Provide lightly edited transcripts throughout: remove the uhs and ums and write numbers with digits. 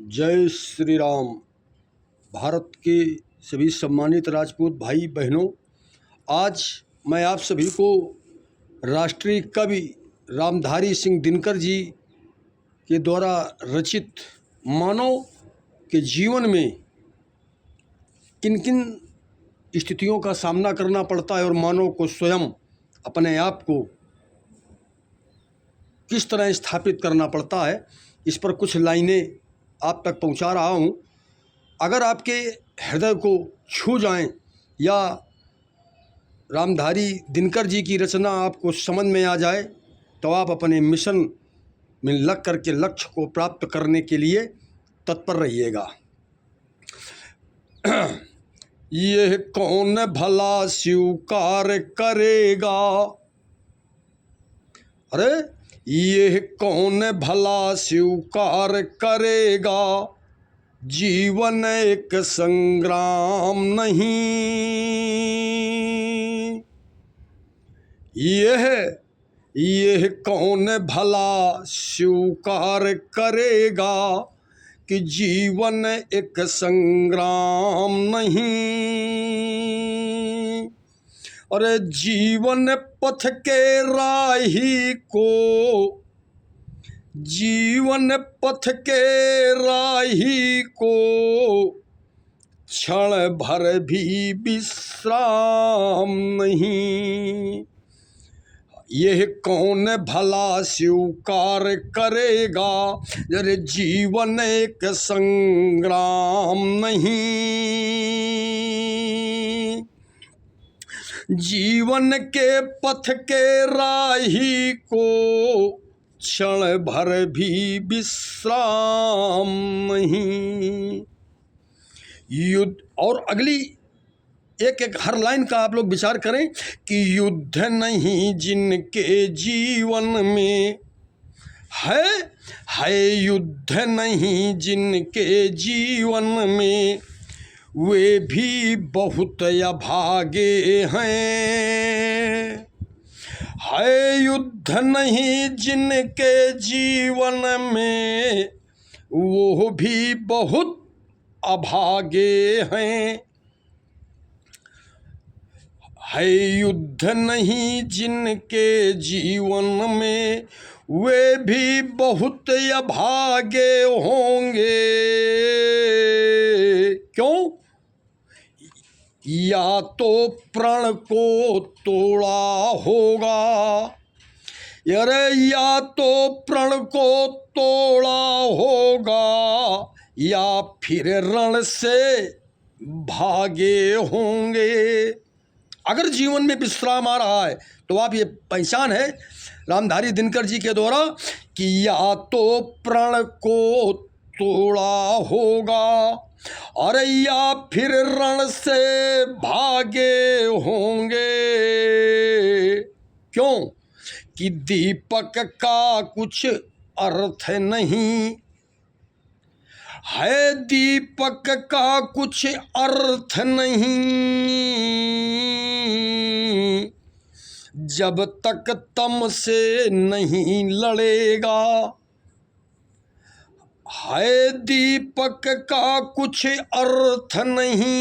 जय श्री राम। भारत के सभी सम्मानित राजपूत भाई बहनों, आज मैं आप सभी को राष्ट्रीय कवि रामधारी सिंह दिनकर जी के द्वारा रचित मानव के जीवन में किन किन स्थितियों का सामना करना पड़ता है और मानव को स्वयं अपने आप को किस तरह स्थापित करना पड़ता है, इस पर कुछ लाइनें आप तक पहुंचा रहा हूं। अगर आपके हृदय को छू जाएं या रामधारी दिनकर जी की रचना आपको समझ में आ जाए तो आप अपने मिशन में लग करके लक्ष्य को प्राप्त करने के लिए तत्पर रहिएगा। यह कौन भला स्वीकार करेगा, अरे यह कौन भला स्वीकार करेगा, जीवन एक संग्राम नहीं। यह कौन भला स्वीकार करेगा कि जीवन एक संग्राम नहीं। अरे जीवन पथ के राही को, जीवन पथ के राही को क्षण भर भी विश्राम नहीं। यह कौन भला स्वीकार करेगा, अरे जीवन एक संग्राम नहीं। जीवन के पथ के राही को क्षण भर भी विश्राम नहीं। युद्ध, और अगली एक एक हर लाइन का आप लोग विचार करें कि युद्ध नहीं जिनके जीवन में है युद्ध नहीं जिनके जीवन में, वे भी बहुत अभागे हैं। है युद्ध नहीं जिनके जीवन में, वो भी बहुत अभागे हैं। है युद्ध नहीं जिनके जीवन में, वे भी बहुत अभागे होंगे। क्यों? या तो प्रण को तोड़ा होगा, अरे या तो प्रण को तोड़ा होगा, या फिर रण से भागे होंगे। अगर जीवन में विश्राम आ रहा है तो आप ये पहचान है रामधारी दिनकर जी के द्वारा कि या तो प्रण को तोड़ा होगा, अरे या फिर रण से भागे होंगे। क्यों? कि दीपक का कुछ अर्थ नहीं है, दीपक का कुछ अर्थ नहीं जब तक तम से नहीं लड़ेगा। है दीपक का कुछ अर्थ नहीं,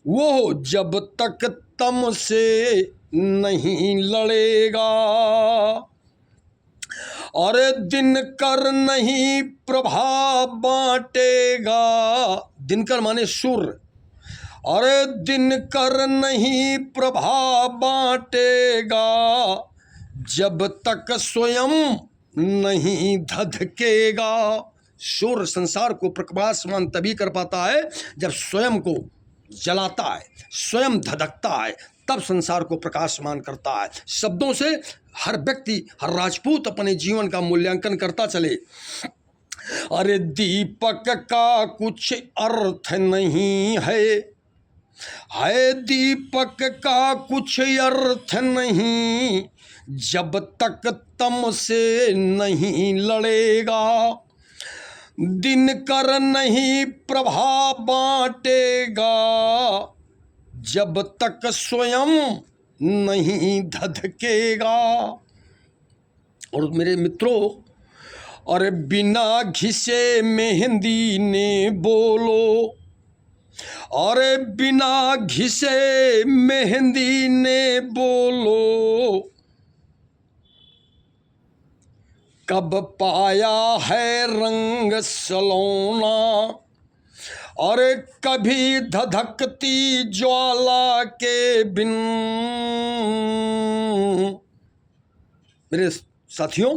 वो जब तक तम से नहीं लड़ेगा। और दिनकर नहीं प्रभा बांटेगा, दिनकर माने सूर्य। अरे दिनकर नहीं प्रभा बांटेगा, जब तक स्वयं नहीं धधकेगा। सूर्य संसार को प्रकाशमान तभी कर पाता है जब स्वयं को जलाता है, स्वयं धधकता है, तब संसार को प्रकाशमान करता है। शब्दों से हर व्यक्ति, हर राजपूत अपने जीवन का मूल्यांकन करता चले। अरे दीपक का कुछ अर्थ नहीं है दीपक का कुछ अर्थ नहीं जब तक तम से नहीं लड़ेगा। दिनकर नहीं प्रभा बांटेगा, जब तक स्वयं नहीं धधकेगा। और मेरे मित्रों, और बिना घिसे मेहंदी ने बोलो, और बिना घिसे मेहंदी ने बोलो, कब पाया है रंग सलोना, और कभी धधकती ज्वाला के बिन। मेरे साथियों,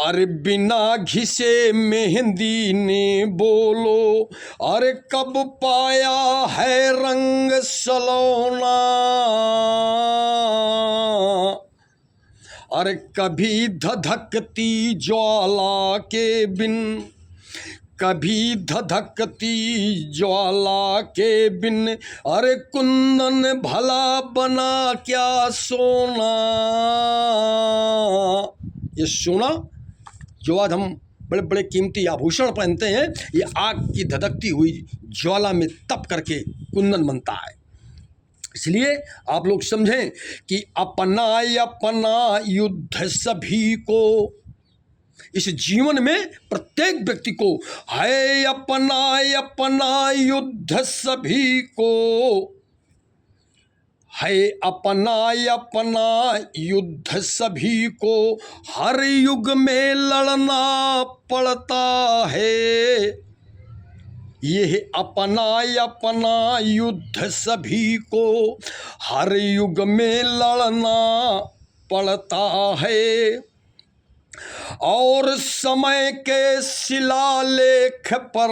अरे बिना घिसे मेहंदी ने बोलो, अरे कब पाया है रंग सलोना, अरे कभी धधकती ज्वाला के बिन, कभी धधकती ज्वाला के बिन, अरे कुंदन भला बना क्या सोना। ये सोना जो आज हम बड़े बड़े कीमती आभूषण पहनते हैं, ये आग की धधकती हुई ज्वाला में तप करके कुंदन बनता है। इसलिए आप लोग समझें कि अपना अपना युद्ध सभी को, इस जीवन में प्रत्येक व्यक्ति को है अपना अपना युद्ध सभी को, है अपना अपना युद्ध सभी को, हर युग में लड़ना पड़ता है। ये अपना अपना युद्ध सभी को, हर युग में लड़ना पड़ता है। और समय के शिलालेख पर,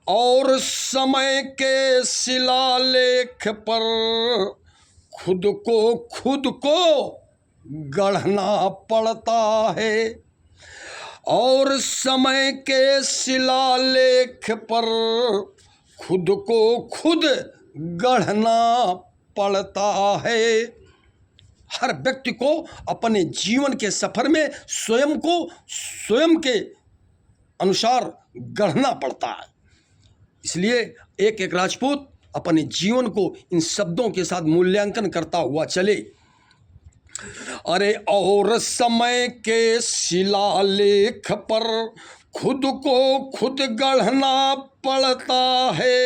और समय के शिलालेख पर खुद को गढ़ना पड़ता है। और समय के शिलालेख पर खुद को खुद गढ़ना पड़ता है। हर व्यक्ति को अपने जीवन के सफर में स्वयं को स्वयं के अनुसार गढ़ना पड़ता है। इसलिए एक एक राजपूत अपने जीवन को इन शब्दों के साथ मूल्यांकन करता हुआ चले। अरे और समय के शिलालेख पर खुद को खुद गढ़ना पड़ता है।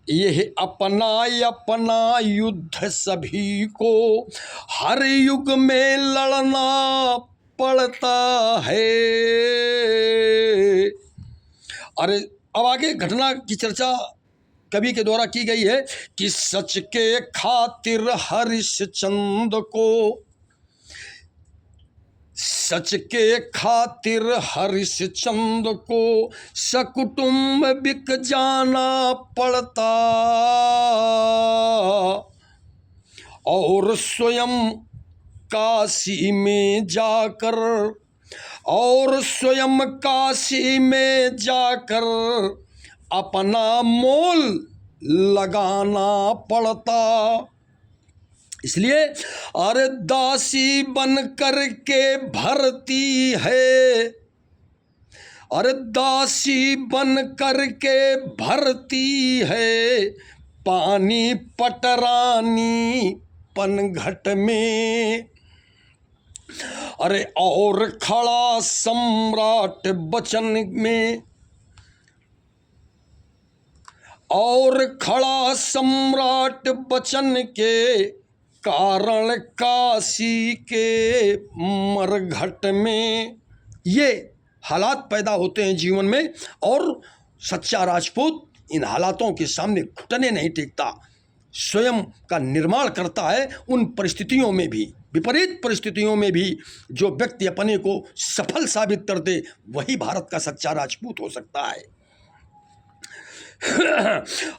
यह अपना अपना युद्ध सभी को, हर युग में लड़ना पड़ता है। अरे अब आगे घटना की चर्चा कवि के द्वारा की गई है कि सच के खातिर हरिश्चंद्र को, सच के खातिर हरिश्चंद्र को सकुटुंब बिक जाना पड़ता, और स्वयं काशी में जाकर, और स्वयं काशी में जाकर अपना मोल लगाना पड़ता। इसलिए अरे दासी बन कर के भरती है, अरे दासी बन कर के भरती है पानी पटरानी पनघट में। अरे और खड़ा सम्राट बचन में, और खड़ा सम्राट बचन के कारण काशी के मरघट में। ये हालात पैदा होते हैं जीवन में, और सच्चा राजपूत इन हालातों के सामने घुटने नहीं टेकता, स्वयं का निर्माण करता है। उन परिस्थितियों में भी, विपरीत परिस्थितियों में भी जो व्यक्ति अपने को सफल साबित कर दे, वही भारत का सच्चा राजपूत हो सकता है।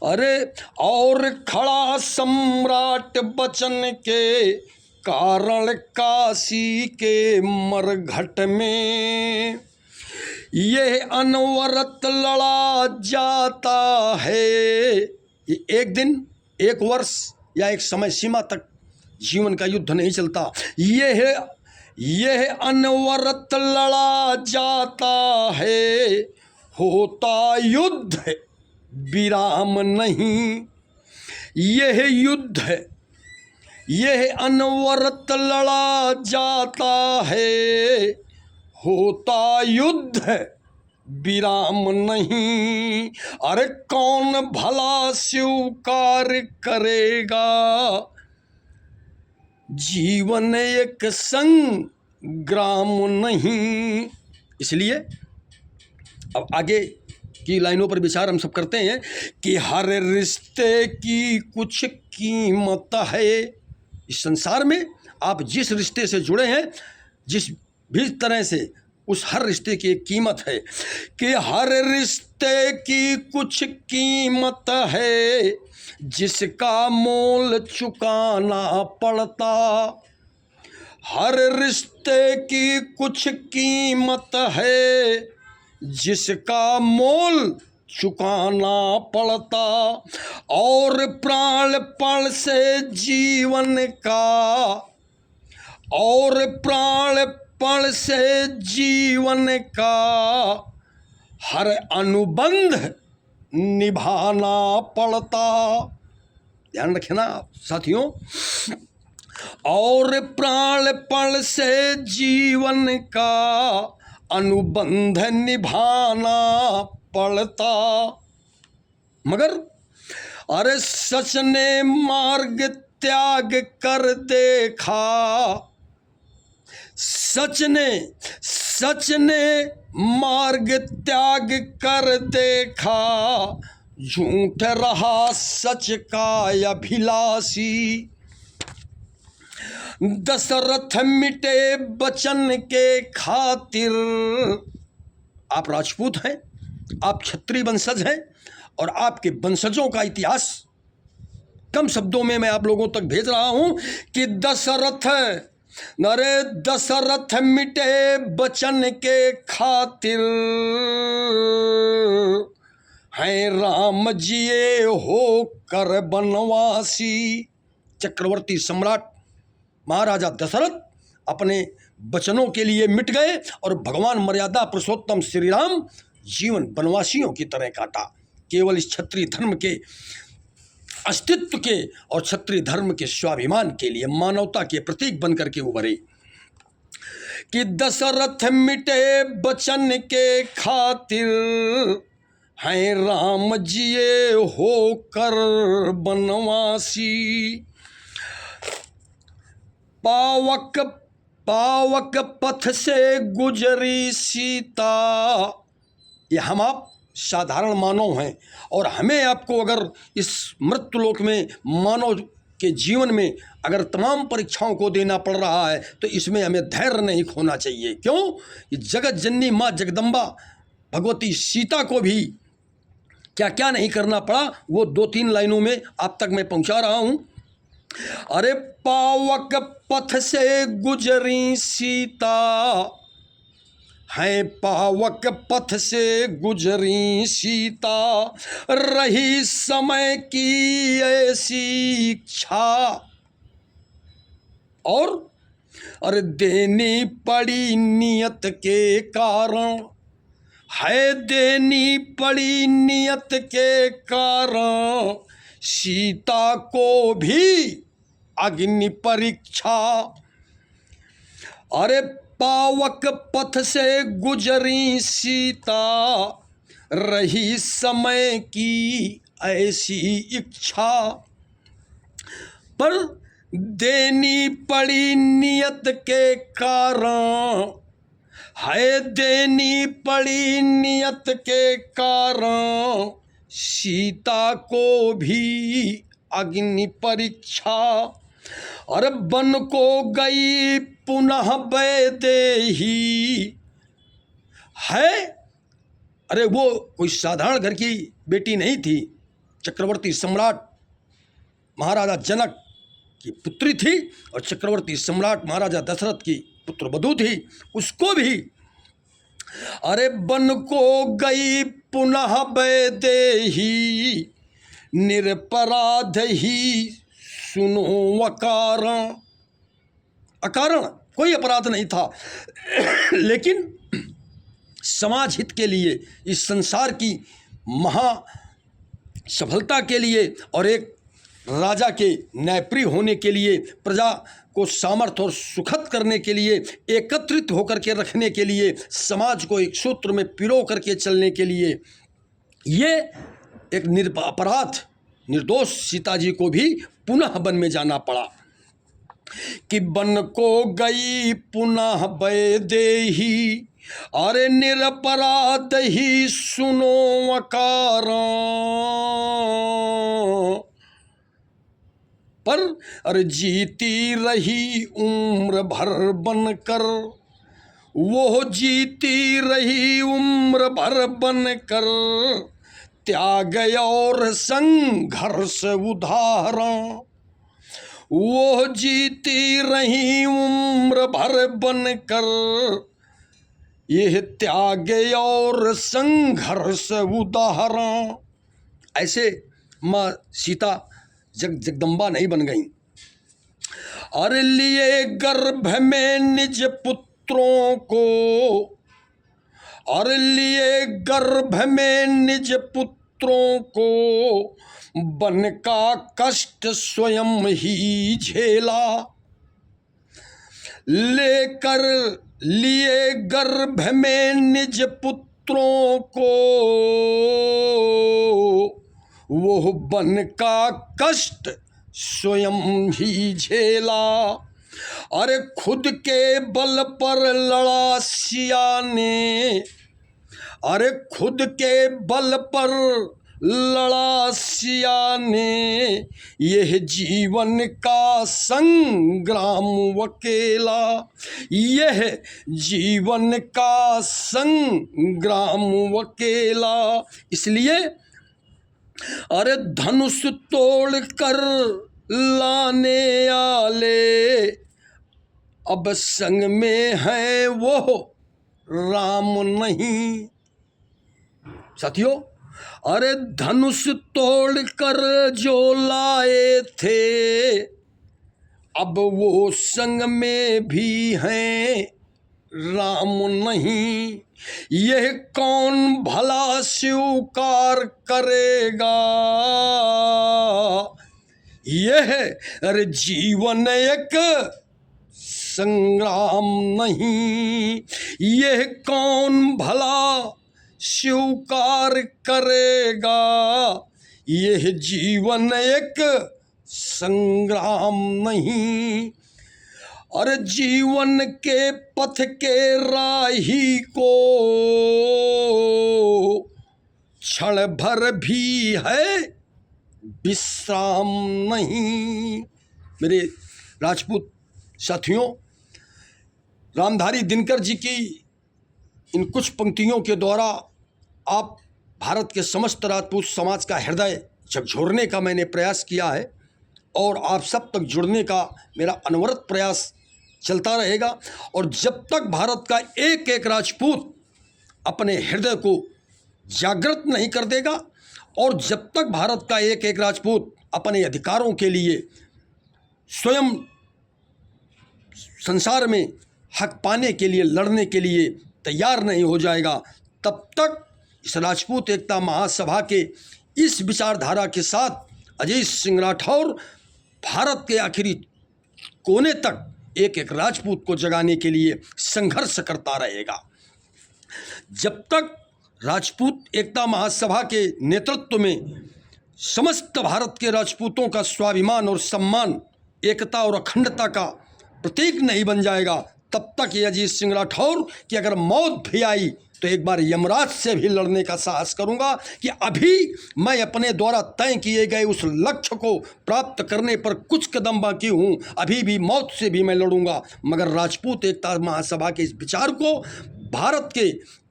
अरे और खड़ा सम्राट बचन के कारण काशी के मरघट में, यह अनवरत लड़ा जाता है। ये एक दिन, एक वर्ष या एक समय सीमा तक जीवन का युद्ध नहीं चलता। यह अनवरत लड़ा जाता है, होता युद्ध विराम नहीं। यह युद्ध यह अनवरत लड़ा जाता है, होता युद्ध विराम नहीं। अरे कौन भला स्वीकार करेगा, जीवन एक संग्राम नहीं। इसलिए अब आगे की लाइनों पर विचार हम सब करते हैं कि हर रिश्ते की कुछ कीमत है। इस संसार में आप जिस रिश्ते से जुड़े हैं, जिस भी तरह से, उस हर रिश्ते की एक कीमत है कि हर रिश्ते की कुछ कीमत है, जिसका मोल चुकाना पड़ता। हर रिश्ते की कुछ कीमत है, जिसका मोल चुकाना पड़ता। और प्राणपण से जीवन का, और प्राणपण से जीवन का हर अनुबंध निभाना पड़ता। ध्यान रखना साथियों। और प्राणपण से जीवन का अनुबंध निभाना पड़ता। मगर अरे सच ने मार्ग त्याग कर देखा, सच ने मार्ग त्याग कर देखा, झूठ रहा सच का अभिलाषी। दशरथ मिटे बचन के खातिर। आप राजपूत हैं, आप क्षत्रिय वंशज हैं, और आपके वंशजों का इतिहास कम शब्दों में मैं आप लोगों तक भेज रहा हूं कि दशरथ मिटे बचन के खातिर, हैं राम जिए हो कर बनवासी। चक्रवर्ती सम्राट महाराजा दशरथ अपने वचनों के लिए मिट गए और भगवान मर्यादा पुरुषोत्तम श्री राम जीवन वनवासियों की तरह काटा। केवल इस क्षत्रिय धर्म के अस्तित्व के और क्षत्रिय धर्म के स्वाभिमान के लिए, मानवता के प्रतीक बनकर के उभरे कि दशरथ मिटे बचन के खातिर, हैं राम जिए हो कर बनवासी। पावक पथ से गुजरी सीता। ये हम आप साधारण मानव हैं, और हमें आपको अगर इस मृत्युलोक में मानव के जीवन में अगर तमाम परीक्षाओं को देना पड़ रहा है, तो इसमें हमें धैर्य नहीं खोना चाहिए। क्यों? ये जगत जननी माँ जगदम्बा भगवती सीता को भी क्या क्या नहीं करना पड़ा, वो 2-3 लाइनों में आप तक मैं पहुंचा रहा हूं। अरे पावक पथ से गुजरी सीता, हैं पावक पथ से गुजरी सीता, रही समय की ऐसी इच्छा। और अरे देनी पड़ी नियत के कारण, है देनी पड़ी नियत के कारण, सीता को भी अग्नि परीक्षा। अरे पावक पथ से गुजरी सीता, रही समय की ऐसी इच्छा, पर देनी पड़ी नियत के कारण, है देनी पड़ी नियत के कारण, सीता को भी अग्नि परीक्षा। अरे बन को गई पुनः वैदेही, है अरे वो कोई साधारण घर की बेटी नहीं थी, चक्रवर्ती सम्राट महाराजा जनक की पुत्री थी और चक्रवर्ती सम्राट महाराजा दशरथ की पुत्रवधू थी। उसको भी अरे बन को गई पुनः वैदेही, निरपराध ही सुनो अकारण। अकारण कोई अपराध नहीं था, लेकिन समाज हित के लिए, इस संसार की महा सफलता के लिए और एक राजा के न्यायप्रिय होने के लिए, प्रजा को सामर्थ्य और सुखद करने के लिए, एकत्रित होकर के रखने के लिए, समाज को एक सूत्र में पिरो करके चलने के लिए, ये एक निरपराध निर्दोष सीता जी को भी पुनः वन में जाना पड़ा कि वन को गई पुनः वैदेही, अरे निरपराध ही सुनो अकारा, पर अरे जीती रही उम्र भर बनकर, वो जीती रही उम्र भर बनकर, त्याग और संघर्ष उदाहरण, वो जीती रही उम्र भर बनकर, यह त्याग और संघर्ष उदाहरण। ऐसे माँ सीता जगदम्बा नहीं बन गई। और लिए गर्भ में निज पुत्रों को, और लिए गर्भ में निज पुत्रों को, वन का कष्ट स्वयं ही झेला, लेकर लिए गर्भ में निज पुत्रों को, वो वन का कष्ट स्वयं ही झेला। अरे खुद के बल पर लड़ा सिया ने, अरे खुद के बल पर लड़ा सिया ने, यह जीवन का संग्राम अकेला, यह जीवन का संग्राम अकेला। इसलिए अरे धनुष तोड़ कर लाने आले, अब संग में है वो राम नहीं। साथियों, अरे धनुष तोड़ कर जो लाए थे, अब वो संग में भी हैं राम नहीं। यह कौन भला स्वीकार करेगा, यह अरे जीवन एक संग्राम नहीं। यह कौन भला स्वीकार करेगा, यह जीवन एक संग्राम नहीं। और जीवन के पथ के राही को क्षण भर भी है विश्राम नहीं। मेरे राजपूत साथियों, रामधारी दिनकर जी की इन कुछ पंक्तियों के द्वारा आप भारत के समस्त राजपूत समाज का हृदय झकझोरने का मैंने प्रयास किया है, और आप सब तक जुड़ने का मेरा अनवरत प्रयास चलता रहेगा। और जब तक भारत का एक एक राजपूत अपने हृदय को जागृत नहीं कर देगा, और जब तक भारत का एक एक राजपूत अपने अधिकारों के लिए स्वयं संसार में हक पाने के लिए लड़ने के लिए तैयार नहीं हो जाएगा, तब तक इस राजपूत एकता महासभा के इस विचारधारा के साथ अजीत सिंह राठौर भारत के आखिरी कोने तक एक एक राजपूत को जगाने के लिए संघर्ष करता रहेगा। जब तक राजपूत एकता महासभा के नेतृत्व में समस्त भारत के राजपूतों का स्वाभिमान और सम्मान एकता और अखंडता का प्रतीक नहीं बन जाएगा, तब तक ये अजीत सिंह राठौर कि अगर मौत भी आई तो एक बार यमराज से भी लड़ने का साहस करूंगा कि अभी मैं अपने द्वारा तय किए गए उस लक्ष्य को प्राप्त करने पर कुछ कदम बाकी हूं, अभी भी मौत से भी मैं लड़ूंगा। मगर राजपूत एकता महासभा के इस विचार को भारत के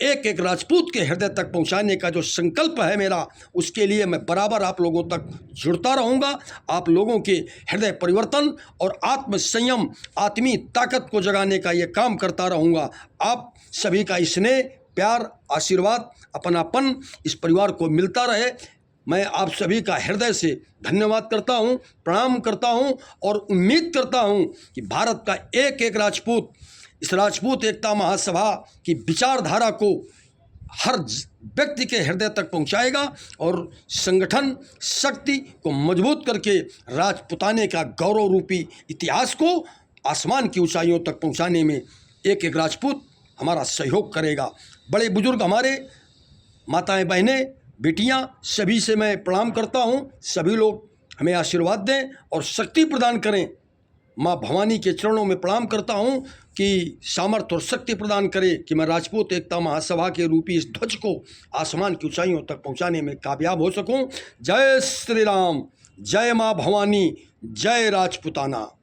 एक एक राजपूत के हृदय तक पहुंचाने का जो संकल्प है मेरा, उसके लिए मैं बराबर आप लोगों तक जुड़ता रहूंगा। आप लोगों के हृदय परिवर्तन और आत्म संयम, आत्मीय ताकत को जगाने का ये काम करता रहूंगा। आप सभी का स्नेह, प्यार, आशीर्वाद, अपनापन इस परिवार को मिलता रहे। मैं आप सभी का हृदय से धन्यवाद करता हूं, प्रणाम करता हूं, और उम्मीद करता हूं कि भारत का एक एक राजपूत इस राजपूत एकता महासभा की विचारधारा को हर व्यक्ति के हृदय तक पहुंचाएगा और संगठन शक्ति को मजबूत करके राजपूताने का गौरव रूपी इतिहास को आसमान की ऊंचाइयों तक पहुंचाने में एक एक राजपूत हमारा सहयोग करेगा। बड़े बुजुर्ग हमारे, माताएं, बहनें, बेटियां, सभी से मैं प्रणाम करता हूं। सभी लोग हमें आशीर्वाद दें और शक्ति प्रदान करें। माँ भवानी के चरणों में प्रणाम करता हूं कि सामर्थ्य और शक्ति प्रदान करे कि मैं राजपूत एकता महासभा के रूपी इस ध्वज को आसमान की ऊंचाइयों तक पहुंचाने में कामयाब हो सकूं। जय श्री राम, जय माँ भवानी, जय राजपूताना।